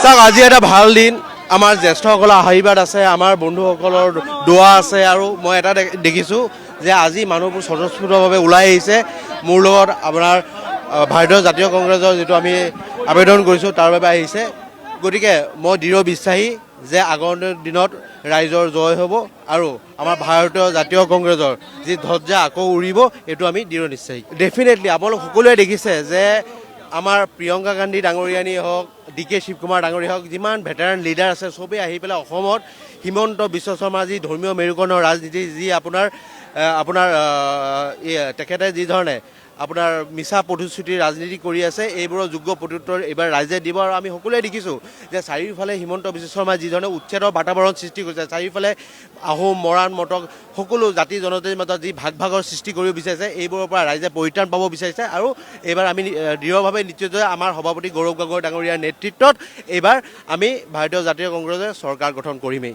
চাওক আজি এটা ভাল দিন আমাৰ জ্যেষ্ঠসকলৰ আশীৰ্বাদ আছে আমাৰ বন্ধুসকলৰ দোৱা আছে আৰু মই এটা দেখিছোঁ যে আজি মানুহবোৰ স্বতঃস্ফূৰ্তভাৱে ওলাই আহিছে মোৰ লগত আপোনাৰ ভাৰতীয় জাতীয় কংগ্ৰেছৰ যিটো আমি আবেদন কৰিছোঁ তাৰ বাবে আহিছে গতিকে মই দৃঢ় বিশ্বাসী যে আগন্তুক দিনত ৰাইজৰ জয় হ'ব আৰু আমাৰ ভাৰতীয় জাতীয় কংগ্ৰেছৰ যি ধ্বজা আকৌ উৰিব এইটো আমি দৃঢ় নিশ্চয়ী ডেফিনেটলি আপোনালোক সকলোৱে দেখিছে যে আমাৰ প্ৰিয়ংকা গান্ধী ডাঙৰীয়ানী হওক DK শিৱকুমাৰ ডাঙৰীয়া হওক যিমান ভেটাৰান লিডাৰ আছে চবেই আহি পেলাই অসমত হিমন্ত বিশ্ব শৰ্মাৰ যি ধৰ্মীয় মেৰুকৰণৰ ৰাজনীতি যি আপোনাৰ তেখেতে যি ধৰণে আপোনাৰ মিছা প্ৰতিশ্ৰুতিৰ ৰাজনীতি কৰি আছে এইবোৰৰ যোগ্য প্ৰত্যুত্তৰ এইবাৰ ৰাইজে দিব আৰু আমি সকলোৱে দেখিছোঁ যে চাৰিওফালে হিমন্ত বিশ্ব শৰ্মাই যি ধৰণে উচ্ছেদৰ বাতাবৰণ সৃষ্টি কৰিছে চাৰিওফালে আহোম মৰাণ মটক সকলো জাতি জনজাতিৰ মাজত যি ভাগৰ সৃষ্টি কৰিব বিচাৰিছে এইবোৰৰ পৰা ৰাইজে পৰিত্ৰাণ পাব বিচাৰিছে আৰু এইবাৰ আমি দৃঢ়ভাৱে নিশ্চিত যে আমাৰ সভাপতি গৌৰৱ গগৈ ডাঙৰীয়াৰ নেতৃত্বত এইবাৰ আমি ভাৰতীয় জাতীয় কংগ্ৰেছে চৰকাৰ গঠন কৰিমেই